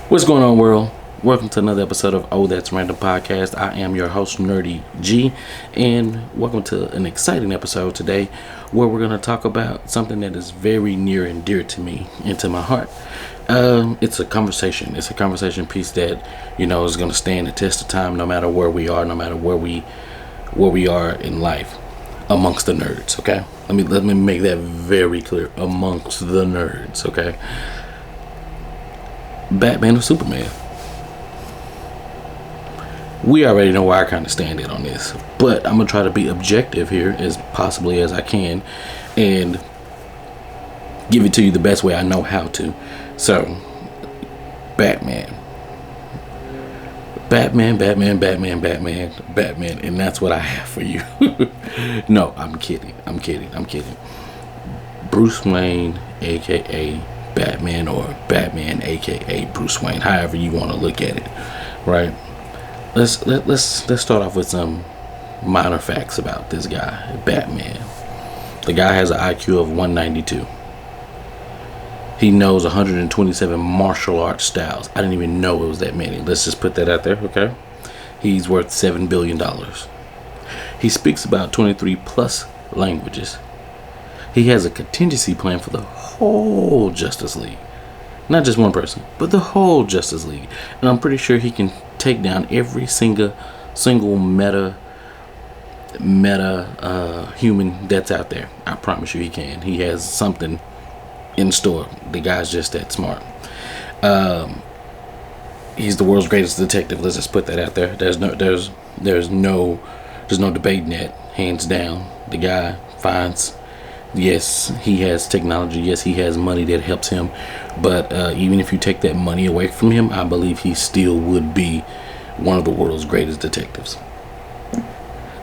What's going on, world? Welcome to another episode of OhThatsRandom Podcast. I am your host, Nerdy G, and welcome to an exciting episode today where we're going to talk about something that is very near and dear to me and to my heart. It's a conversation. It's a conversation piece that, is going to stand the test of time no matter where we are, no matter where we are in life amongst the nerds, okay? Let me make that very clear. Amongst the nerds, okay? Batman or Superman? We already know where I kind of stand on this, but I'm gonna try to be objective here as possibly as I can and give it to you the best way I know how to. So, Batman, and that's what I have for you. No, I'm kidding. Bruce Wayne, aka Batman, or Batman aka Bruce Wayne, however you want to look at it, right? Let's start off with some minor facts about this guy, Batman. The guy has an IQ of 192. He knows 127 martial arts styles. I didn't even know it was that many. Let's just put that out there, okay? He's worth $7 billion. He speaks about 23 plus languages. He has a contingency plan for the whole Justice League. Not just one person, but the whole Justice League. And I'm pretty sure he can take down every single meta human that's out there. I promise you he can. He has something in store. The guy's just that smart. He's the world's greatest detective. Let's just put that out there. There's no debating that, hands down. The guy finds, yes, he has technology. Yes, he has money that helps him. But even if you take that money away from him, I believe he still would be one of the world's greatest detectives.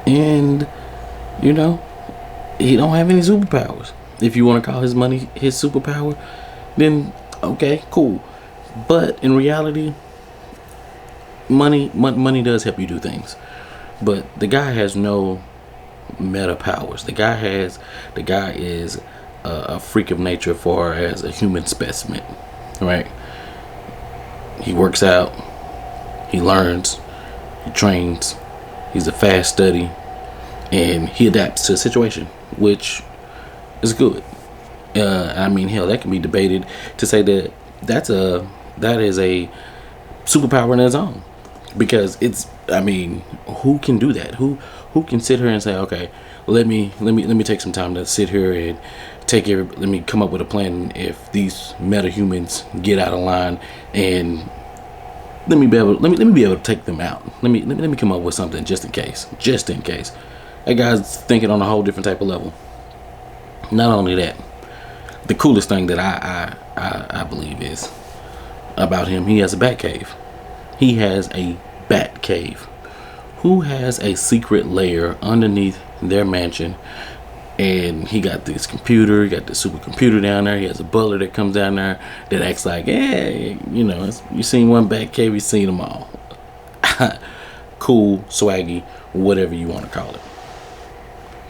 And, he don't have any superpowers. If you want to call his money his superpower, then okay, cool. But in reality, money does help you do things. But the guy has no meta powers. The guy is a freak of nature as far as a human specimen, right? He works out, he learns, he trains, he's a fast study, and he adapts to a situation, which is good. Hell, that can be debated to say that that is a superpower in its own, because who can do that? Who can sit here and say, okay, let me take some time to sit here and let me come up with a plan if these meta humans get out of line, and let me be able to take them out. Let me come up with something just in case. That guy's thinking on a whole different type of level. Not only that, the coolest thing that I believe is about him, he has a bat cave. He has a bat cave. Who has a secret lair underneath their mansion? And he got this computer, he got the supercomputer down there. He has a butler that comes down there that acts like, hey, you seen one bat cave, you seen them all. Cool, swaggy, whatever you want to call it.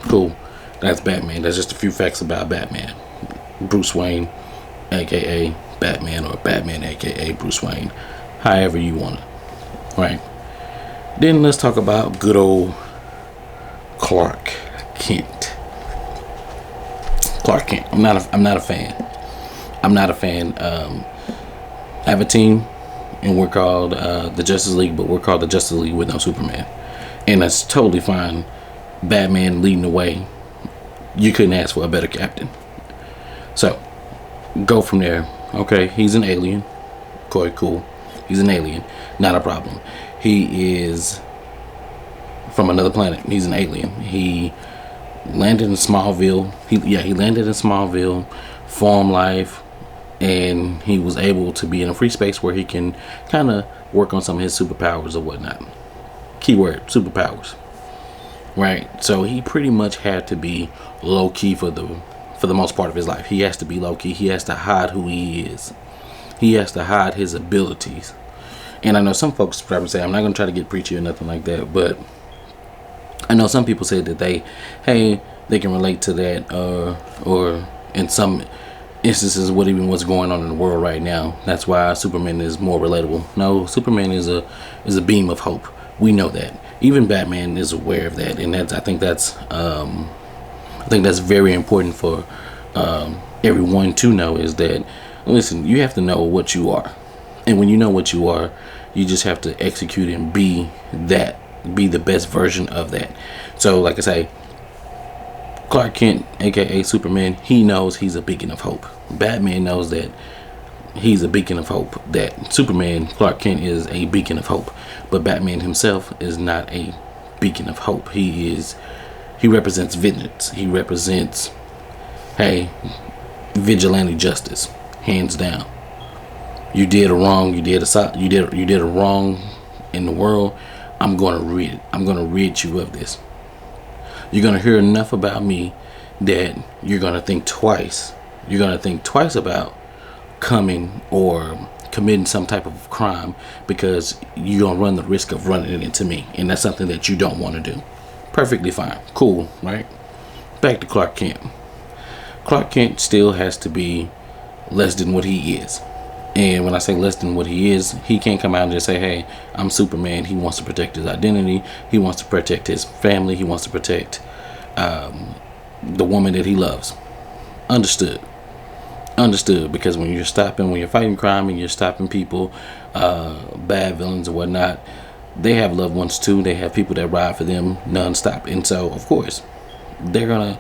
Cool. That's Batman. That's just a few facts about Batman. Bruce Wayne, aka Batman, or Batman, aka Bruce Wayne, however you want it. Right. Then let's talk about good old Clark Kent. Clark Kent. I'm not a fan. I have a team, and we're called the Justice League, but we're called the Justice League with no Superman, and that's totally fine. Batman leading the way. You couldn't ask for a better captain. So, go from there. Okay, he's an alien. Quite cool. He's an alien. Not a problem. He is from another planet. He's an alien. He landed in Smallville. He landed in Smallville, farm life, and he was able to be in a free space where he can kind of work on some of his superpowers or whatnot. Keyword, superpowers. Right? So he pretty much had to be low key for the most part of his life. He has to be low key. He has to hide who he is. He has to hide his abilities. And I know some folks probably say, I'm not going to try to get preachy or nothing like that, but I know some people say that they can relate to that, or in some instances what even what's going on in the world right now. That's why Superman is more relatable. No, Superman is a beam of hope. We know that. Even Batman is aware of that, and I think that's very important for everyone to know, is that, listen, you have to know what you are, and when you know what you are, you just have to execute and be the best version of that. So, like I say, Clark Kent, aka Superman, he knows he's a beacon of hope. Batman knows that he's a beacon of hope. That Superman, Clark Kent, is a beacon of hope. But Batman himself is not a beacon of hope. He represents vengeance. He represents, hey, vigilante justice, hands down. You did a wrong. You did a wrong in the world. I'm gonna rid you of this. You're gonna hear enough about me that you're gonna think twice. You're gonna think twice about coming or committing some type of crime, because you're gonna run the risk of running it into me, and that's something that you don't want to do. Perfectly fine, cool, right? Back to Clark Kent. Clark Kent still has to be less than what he is. And when I say less than what he is, he can't come out and just say, hey, I'm Superman. He wants to protect his identity. He wants to protect his family. He wants to protect the woman that he loves. Understood, because when you're fighting crime and you're stopping people, bad villains or whatnot, they have loved ones too. They have people that ride for them nonstop. And so, of course, they're gonna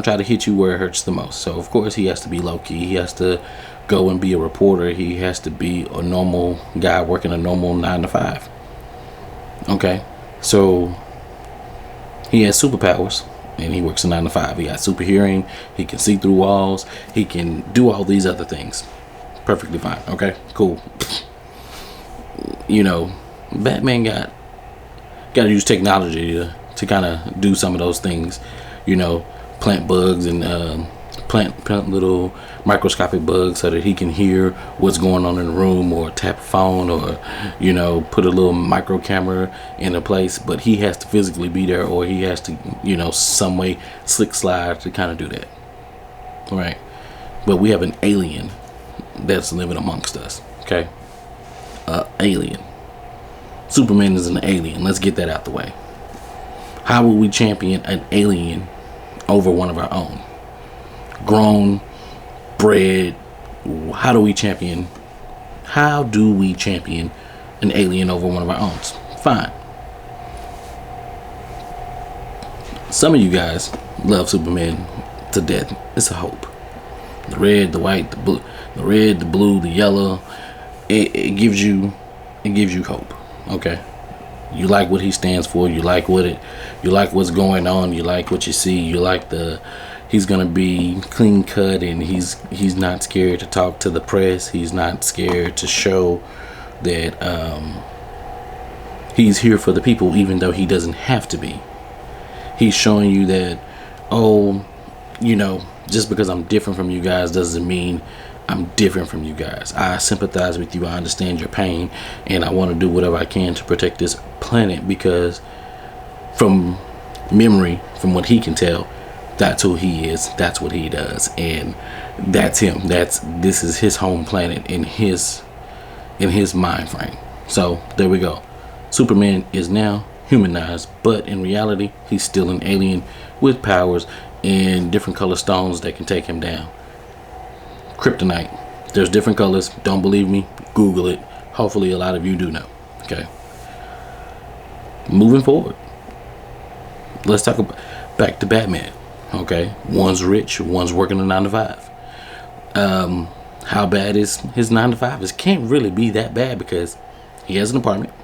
try to hit you where it hurts the most. So, of course, he has to be low-key. He has to go and be a reporter. He has to be a normal guy working a normal 9 to 5. Okay, so he has superpowers and he works a 9 to 5. He got super hearing. He can see through walls. He can do all these other things. Perfectly fine. Okay, cool. You know, Batman got to use technology to kind of do some of those things. You know, plant bugs and plant little microscopic bugs so that he can hear what's going on in the room, or tap a phone, or, you know, put a little micro camera in a place. But he has to physically be there, or he has to, you know, some way slick slide to kind of do that. Right? But we have an alien that's living amongst us. Okay? Alien. Superman is an alien. Let's get that out the way. How will we champion an alien over one of our own? Grown, bred. How do we champion an alien over one of our own? Fine. Some of you guys love Superman to death. It's a hope. The red, the white, the blue, the yellow. It gives you hope. Okay. You like what he stands for. You like what's going on. You like what you see. You like he's gonna be clean cut, and he's not scared to talk to the press. He's not scared to show that he's here for the people, even though he doesn't have to be. He's showing you that, oh, you know, just because I'm different from you guys doesn't mean I'm different from you guys. I sympathize with you. I understand your pain, and I want to do whatever I can to protect this planet, because from memory, from what he can tell, that's who he is. That's what he does, and that's him. This is his home planet in his mind frame. So there we go. Superman is now humanized, but in reality, he's still an alien with powers and different color stones that can take him down. Kryptonite. There's different colors. Don't believe me? Google it. Hopefully a lot of you do know. Okay. Moving forward. Let's talk about back to Batman. Okay. One's rich, one's working a 9 to 5. How bad is his 9 to 5? It can't really be that bad, because he has an apartment.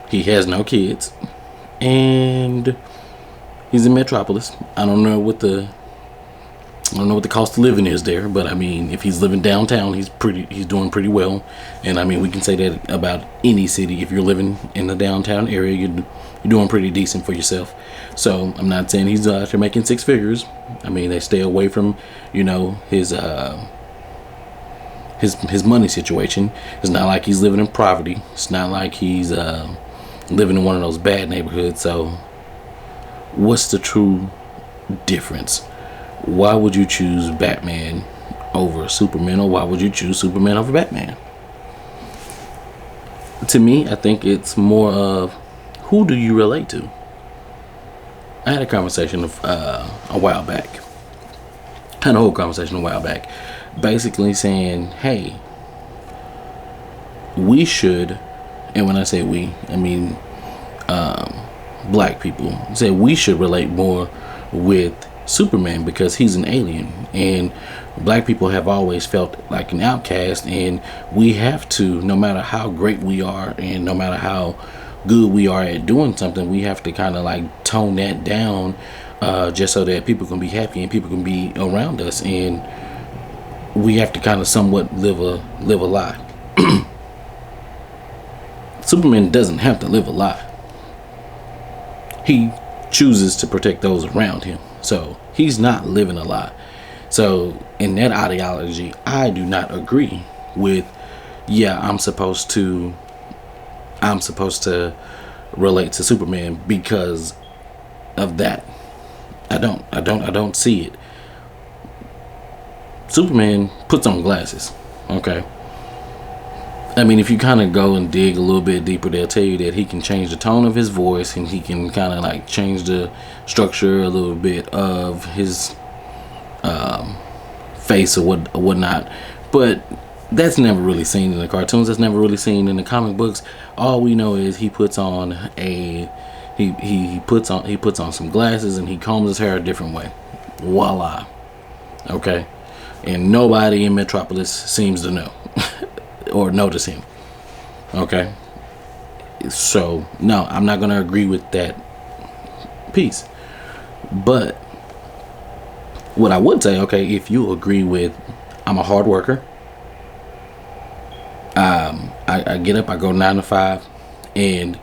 He has no kids. And he's in Metropolis. I don't know what the cost of living is there, but I mean, if he's living downtown, he's doing pretty well. And I mean, we can say that about any city. If you're living in the downtown area, you're doing pretty decent for yourself. So I'm not saying he's out there making 6 figures. I mean, they stay away from, you know, his money situation. It's not like he's living in poverty. It's not like he's living in one of those bad neighborhoods. So what's the true difference? Why would you choose Batman over Superman, or why would you choose Superman over Batman? To me, I think it's more of, who do you relate to? I had a conversation a while back. Had a whole conversation a while back, basically saying, hey, we should, and when I say we, I mean black people, say we should relate more with Superman because he's an alien, and black people have always felt like an outcast, and we have to, no matter how great we are and no matter how good we are at doing something, we have to kind of like tone that down, just so that people can be happy and people can be around us, and we have to kind of somewhat live a lie. Superman doesn't have to live a lie. He chooses to protect those around him, so he's not living a lie. So in that ideology, I do not agree with, yeah, I'm supposed to relate to Superman because of that. I don't see it. Superman puts on glasses, okay? I mean, if you kind of go and dig a little bit deeper, they'll tell you that he can change the tone of his voice, and he can kind of like change the structure a little bit of his face or whatnot. But that's never really seen in the cartoons. That's never really seen in the comic books. All we know is he puts on he puts on some glasses, and he combs his hair a different way. Voila. Okay. And nobody in Metropolis seems to know or notice him. Okay. So no, I'm not gonna agree with that piece. But what I would say, okay, if you agree with, I'm a hard worker. I get up, I go 9 to 5, and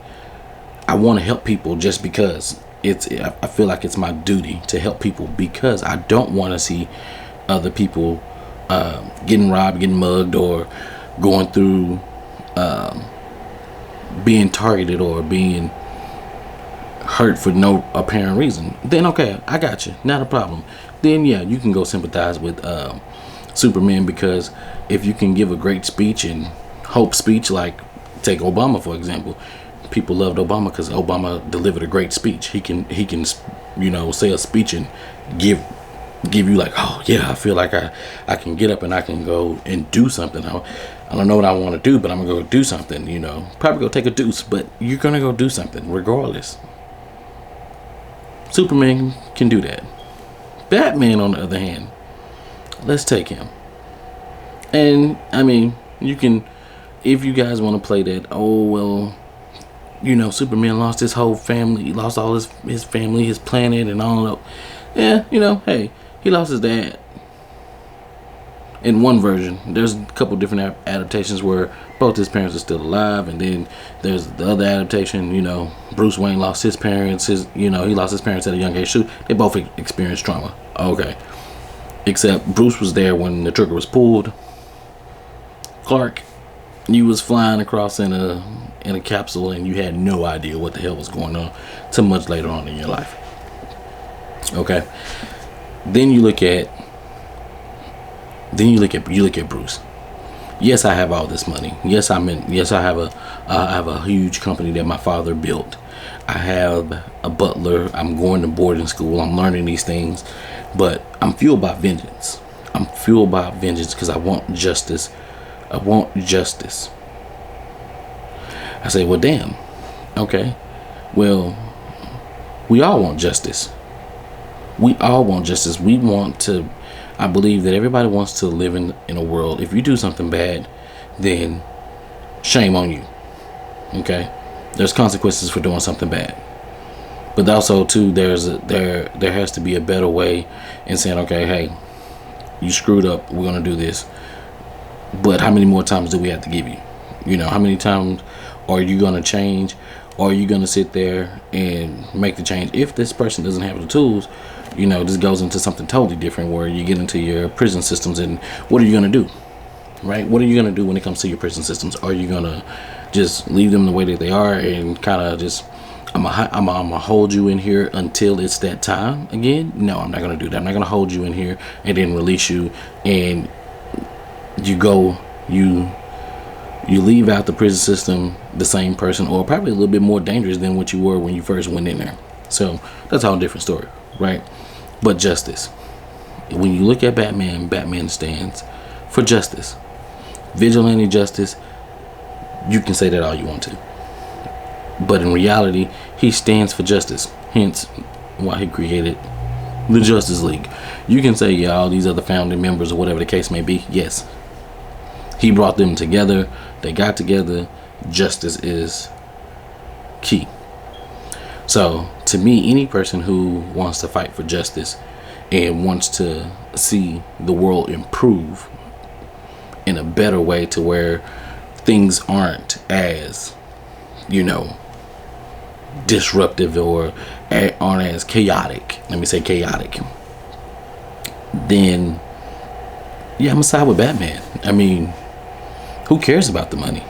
I want to help people just because I feel like it's my duty to help people, because I don't want to see other people getting robbed, getting mugged, or going through being targeted or being hurt for no apparent reason. Then okay, I got you, not a problem. Then yeah, you can go sympathize with Superman, because if you can give a great speech and hope speech, like take Obama for example, people loved Obama because Obama delivered a great speech. He can say a speech and give you like, oh yeah, I feel like I can get up and I can go and do something. I don't know what I want to do, but I'm gonna go do something. Probably go take a deuce, but you're gonna go do something regardless. Superman can do that. Batman, on the other hand, let's take him. And I mean, you can, if you guys want to play that, oh well, Superman lost his whole family, he lost all his family, his planet, and all that. Yeah, hey, he lost his dad. In one version, there's a couple different adaptations where both his parents are still alive, and then there's the other adaptation. Bruce Wayne lost his parents. He lost his parents at a young age too. They both experienced trauma. Okay, except Bruce was there when the trigger was pulled. Clark, you was flying across in a capsule, and you had no idea what the hell was going on till much later on in your life. Okay, then you look at Bruce. Yes, I have all this money. Yes, I have a huge company that my father built. I have a butler. I'm going to boarding school. I'm learning these things, but I'm fueled by vengeance. Because I want justice. I say, well, damn. Okay. Well, we all want justice. We want to. I believe that everybody wants to live in a world. If you do something bad, then shame on you. Okay? There's consequences for doing something bad. But also too, there has to be a better way in saying, okay, hey, you screwed up, we're gonna do this. But how many more times do we have to give you? How many times are you gonna change? Or are you gonna sit there and make the change? If this person doesn't have the tools, this goes into something totally different, where you get into your prison systems, and what are you going to do, right? What are you going to do when it comes to your prison systems? Are you going to just leave them the way that they are and kind of just, I'm gonna hold you in here until it's that time again? No, I'm not going to do that. I'm not going to hold you in here and then release you, and you go, you leave out the prison system the same person, or probably a little bit more dangerous than what you were when you first went in there. So that's a whole different story, right? But justice. When you look at Batman, Batman stands for justice. Vigilante justice. You can say that all you want to. But in reality, he stands for justice. Hence why he created the Justice League. You can say, yeah, all these other founding members or whatever the case may be. Yes. He brought them together. They got together. Justice is key. So, to me, any person who wants to fight for justice and wants to see the world improve in a better way to where things aren't as, disruptive or aren't as chaotic. Let me say chaotic. Then, yeah, I'm gonna side with Batman. I mean, who cares about the money?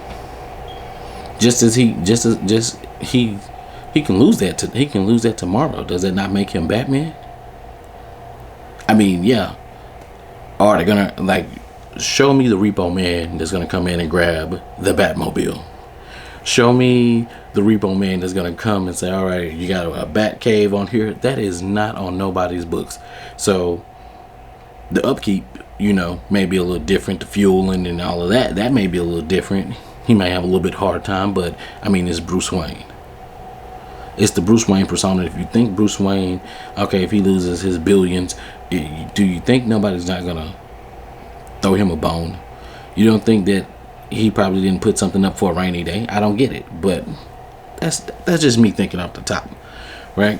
He can lose that. He can lose that tomorrow. Does that not make him Batman? I mean, yeah. Are they gonna show me the repo man that's gonna come in and grab the Batmobile? Show me the repo man that's gonna come and say, all right, you got a bat cave on here. That is not on nobody's books. So the upkeep, may be a little different. The fueling and all of that may be a little different. He may have a little bit hard time, but I mean, it's Bruce Wayne. It's the Bruce Wayne persona. If you think Bruce Wayne, okay, if he loses his billions, do you think nobody's not gonna throw him a bone? You don't think that he probably didn't put something up for a rainy day? I don't get it, but that's just me thinking off the top, right?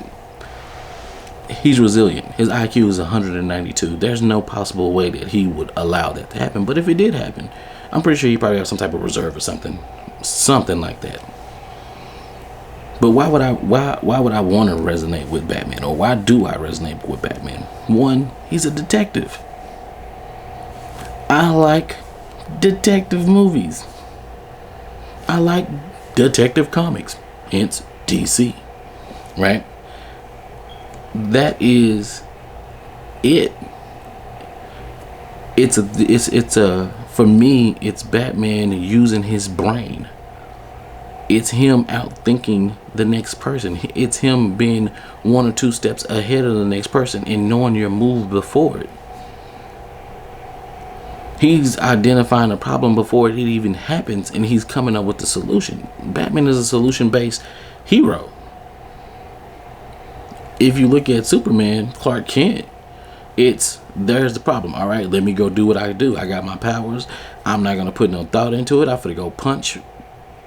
He's resilient. His IQ is 192. There's no possible way that he would allow that to happen. But if it did happen, I'm pretty sure he probably has some type of reserve or something like that. But why would I want to resonate with Batman, or why do I resonate with Batman? One, he's a detective. I like detective movies. I like detective comics, hence DC, right? That is it. For me, it's Batman using his brain. It's him outthinking the next person. It's him being one or two steps ahead of the next person and knowing your move before it. He's identifying a problem before it even happens, and he's coming up with the solution. Batman is a solution-based hero. If you look at Superman, Clark Kent, there's the problem. All right, let me go do what I do. I got my powers. I'm not going to put no thought into it. I'm going to go punch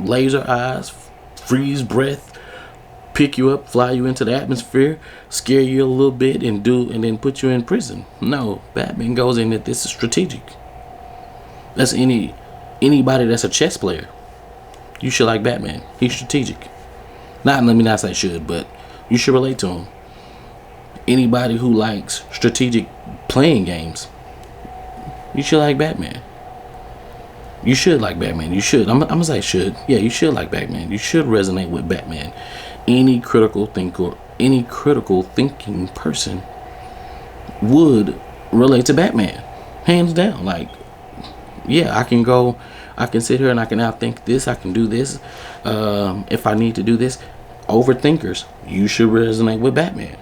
laser eyes, freeze breath, pick you up, fly you into the atmosphere, scare you a little bit, and then put you in prison. No, Batman goes in that this is strategic. That's anybody that's a chess player. You should like Batman. He's strategic. Let me not say should, but you should relate to him. Anybody who likes strategic playing games, you should like Batman. You should like Batman. You should. I'm gonna say should. Yeah, you should like Batman. You should resonate with Batman. Any critical thinking person would relate to Batman, hands down. Yeah, I can sit here and I can outthink this. I can do this. If I need to do this. Overthinkers, you should resonate with Batman.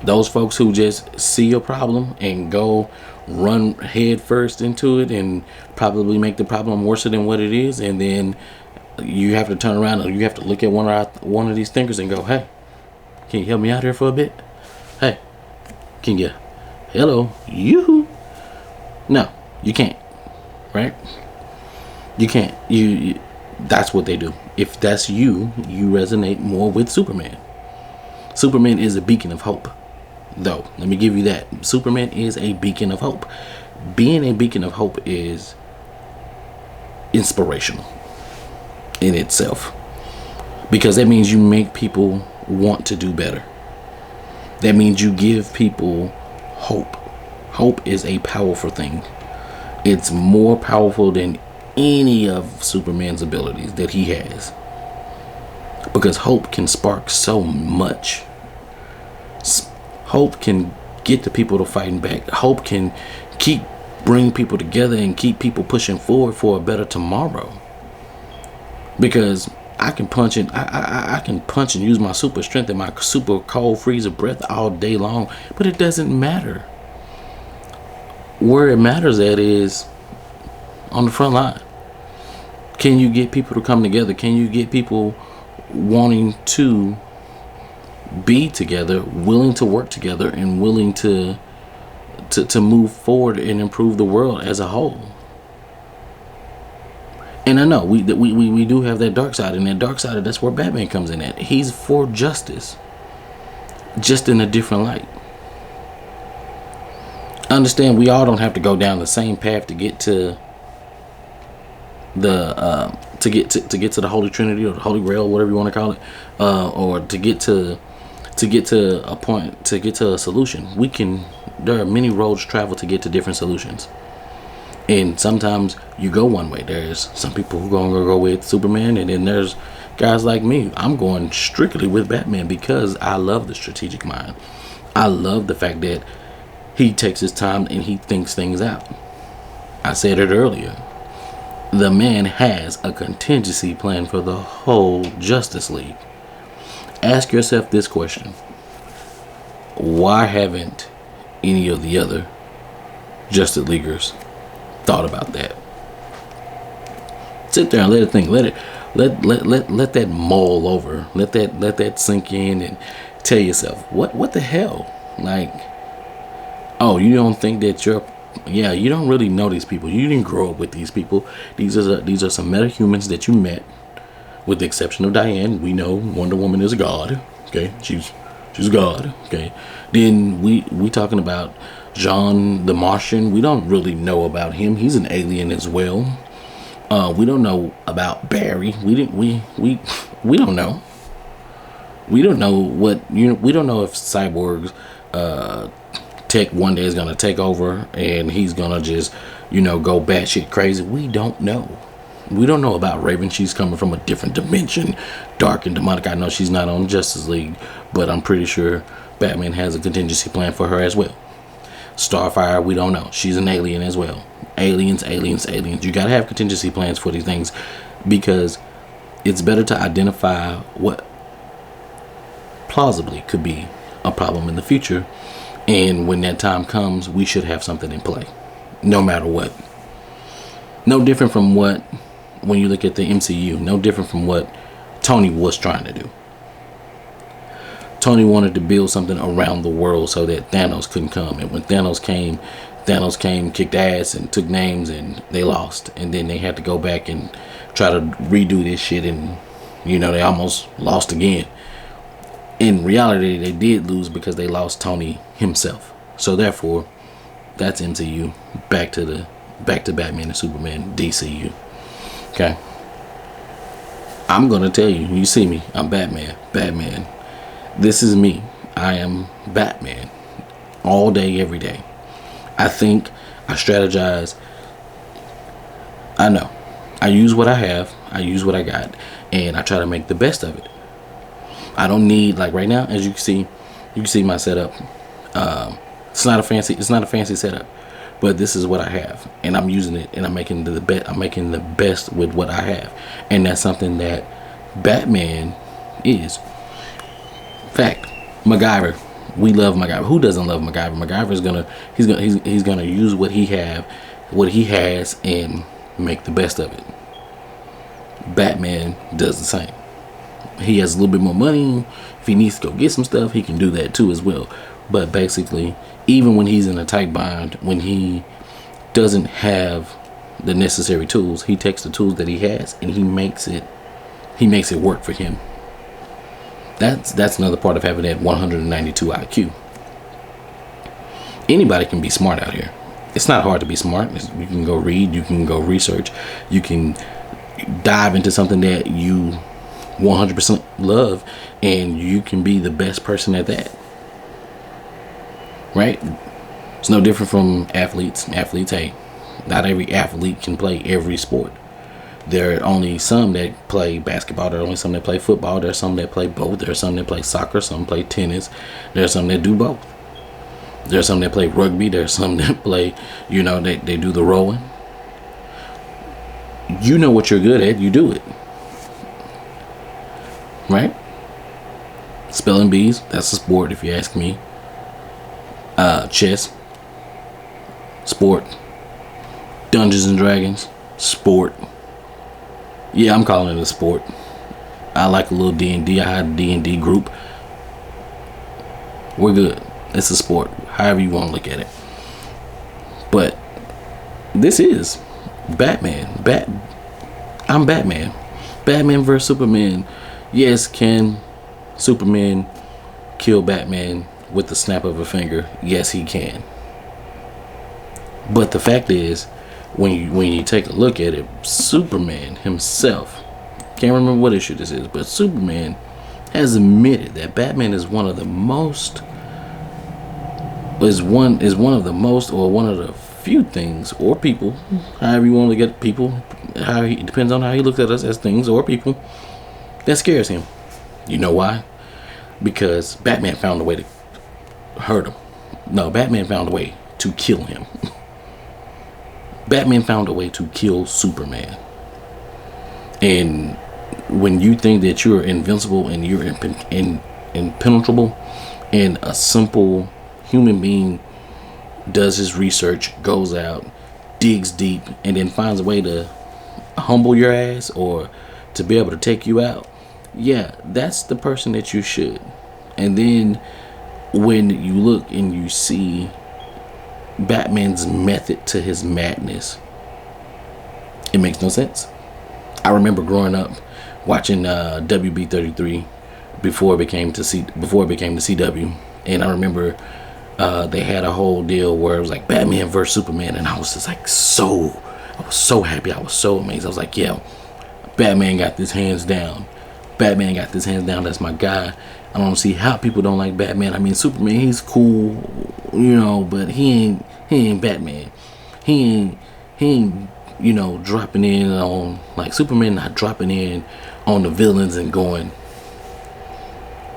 Those folks who just see a problem and go run head first into it and probably make the problem worse than what it is, and then you have to turn around and you have to look at one of these thinkers and go, hey, can you help me out here for a bit? Hey, can you? Hello, you? No, you can't. Right? You can't. You that's what they do. If that's you resonate more with Superman. Superman is a beacon of hope. Though, let me give you that. Superman is a beacon of hope. Being a beacon of hope is inspirational in itself. Because that means you make people want to do better. That means you give people hope. Hope is a powerful thing. It's more powerful than any of Superman's abilities that he has. Because hope can spark so much. Hope can get the people to fighting back. Hope can keep bring people together and keep people pushing forward for a better tomorrow. Because I can punch and use my super strength and my super cold freezer breath all day long, but it doesn't matter. Where it matters at is on the front line. Can you get people to come together? Can you get people wanting to be together, willing to work together, and willing to move forward and improve the world as a whole? And I know we do have that dark side, and that dark side, that's where Batman comes in at. He's for justice, just in a different light. Understand, we all don't have to go down the same path to get to the to get to the Holy Trinity or the Holy Grail, whatever you want to call it, or to get to a point, to get to a solution. There are many roads traveled to get to different solutions, and sometimes you go one way. There's some people who are gonna go with Superman, and then there's guys like me. I'm going strictly with Batman because I love the strategic mind. I love the fact that he takes his time and he thinks things out. I said it earlier. The man has a contingency plan for the whole Justice League. Ask yourself this question. Why haven't any of the other Justice Leaguers thought about that? Sit there and let it think. Let that mull over. Let that sink in and tell yourself, what the hell? Like, oh, you don't think that you don't really know these people. You didn't grow up with these people. These are some metahumans that you met. With the exception of Diane, we know Wonder Woman is a god. Okay, she's a god. Okay, then we talking about John the Martian. We don't really know about him. He's an alien as well. We don't know about Barry. We don't know. We don't know we don't know if Cyborg's tech one day is gonna take over and he's gonna just go batshit crazy. We don't know. We don't know about Raven. She's coming from a different dimension, dark and demonic. I know she's not on Justice League, but I'm pretty sure Batman has a contingency plan for her as well. Starfire, we don't know. She's an alien as well. Aliens. You gotta have contingency plans for these things because it's better to identify what plausibly could be a problem in the future. And when that time comes, we should have something in play, no matter what. No different from when you look at the MCU, no different from what Tony was trying to do. Tony wanted to build something around the world so that Thanos couldn't come. And when Thanos came, kicked ass and took names, and they lost. And then they had to go back and try to redo this shit, and they almost lost again. In reality, they did lose because they lost Tony himself. So therefore, that's MCU. Back to Batman and Superman, DCU. Okay. I'm gonna tell you. You see me. I'm Batman. This is me. I am Batman. All day, every day. I think. I strategize. I know. I use what I have. I use what I got, and I try to make the best of it. I don't need, like right now, as you can see my setup. It's not a fancy setup, but this is what I have, and I'm using it, and I'm making the best with what I have, and that's something that Batman is. Fact, MacGyver, we love MacGyver. Who doesn't love MacGyver? MacGyver is he's gonna use what he has, and make the best of it. Batman does the same. He has a little bit more money. If he needs to go get some stuff, he can do that too as well. But basically, even when he's in a tight bind, when he doesn't have the necessary tools, he takes the tools that he has and he makes it work for him. That's another part of having that 192 IQ. Anybody can be smart out here. It's not hard to be smart. You can go read, you can go research, you can dive into something that you 100% love, and you can be the best person at that. Right? It's no different from athletes. Hey, not every athlete can play every sport. There are only some that play basketball. There are only some that play football. There are some that play both. There are some that play soccer. Some play tennis. There are some that do both. There's some that play rugby. There's some that play, they do the rowing. You know what you're good at. You do it. Right? Spelling bees. That's a sport if you ask me. Chess. Sport. Dungeons and Dragons. Sport. Yeah, I'm calling it a sport. I like a little D&D. I had a D&D group. We're good. It's a sport. However you want to look at it. But this is Batman. I'm Batman. Batman versus Superman. Yes, can Superman kill Batman with the snap of a finger? Yes, he can. But the fact is, when you take a look at it, Superman himself, can't remember what issue this is, but Superman has admitted that Batman is one of the few things or people, however you want to get people, it depends on how he looks at us as things or people, that scares him. You know why? Because Batman found a way to hurt him. No, Batman found a way to kill him. Batman found a way to kill Superman. And when you think that you're invincible and you're impenetrable, and a simple human being does his research, goes out, digs deep, and then finds a way to humble your ass or to be able to take you out, yeah, that's the person that you should. And then when you look and you see Batman's method to his madness, it makes no sense. I remember growing up watching WB33 before it became the CW, and I remember they had a whole deal where it was like Batman versus Superman, and I was just like I was so happy, I was so amazed. I was like, yeah, Batman got this hands down. That's my guy. I don't see how people don't like Batman. I mean, Superman, he's cool, but he ain't Batman. He ain't dropping in on, like, Superman not dropping in on the villains and going,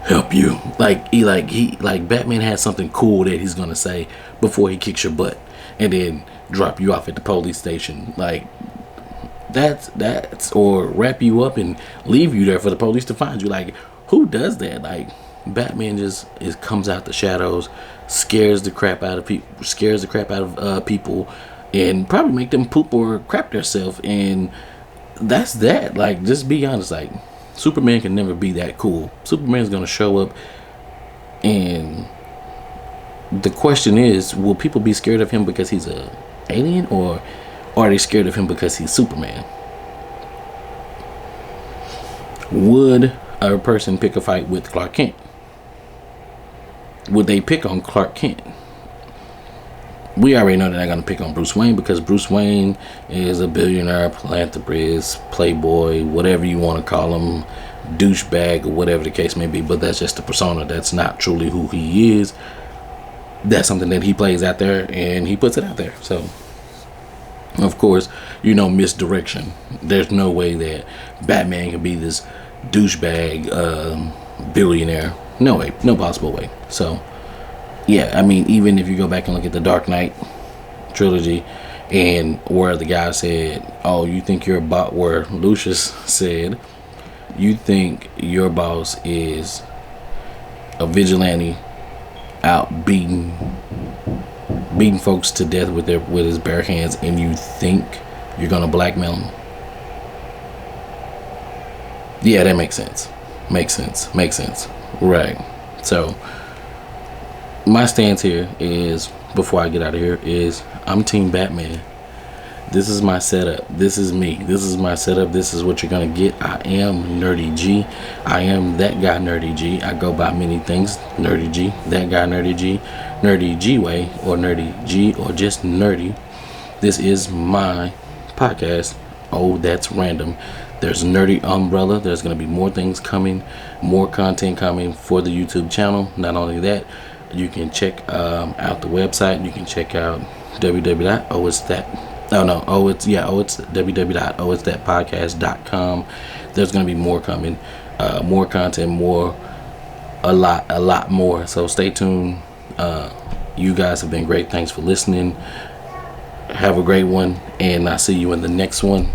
help you. Like Batman has something cool that he's gonna say before he kicks your butt and then drop you off at the police station. Like, that's or wrap you up and leave you there for the police to find you. Like, who does that? Like, Batman just comes out the shadows, scares the crap out of people, and probably make them poop or crap themselves, and that's that. Like, just be honest. Like, Superman can never be that cool. Superman's gonna show up, and the question is, will people be scared of him because he's a alien, or are they scared of him because he's Superman? Would a person pick a fight with Clark Kent? Would they pick on Clark Kent? We already know they're not going to pick on Bruce Wayne, because Bruce Wayne is a billionaire, philanthropist, playboy, whatever you want to call him, douchebag, or whatever the case may be. But that's just a persona. That's not truly who he is. That's something that he plays out there, and he puts it out there. So, of course, misdirection. There's no way that Batman can be this douchebag billionaire. No way. No possible way. So, yeah, I mean, even if you go back and look at the Dark Knight trilogy, and where the guy said, oh, you think your boss, where Lucius said, you think your boss is a vigilante out beating folks to death with his bare hands, and you think you're gonna blackmail him? Yeah, that makes sense. Makes sense. Right. So, my stance here is, before I get out of here, is I'm Team Batman. This is my setup. This is me. This is my setup. This is what you're going to get. I am Nerdy G. I am that guy, Nerdy G. I go by many things. Nerdy G. That guy, Nerdy G. Nerdy G Way, or Nerdy G, or just Nerdy. This is my podcast. Oh, that's random. There's a Nerdy umbrella. There's going to be more things coming, more content coming for the YouTube channel. Not only that, you can check out the website. You can check out www.OhItsThatPodacast.com. There's going to be more coming, more content, a lot more. So stay tuned. You guys have been great. Thanks for listening. Have a great one, and I'll see you in the next one.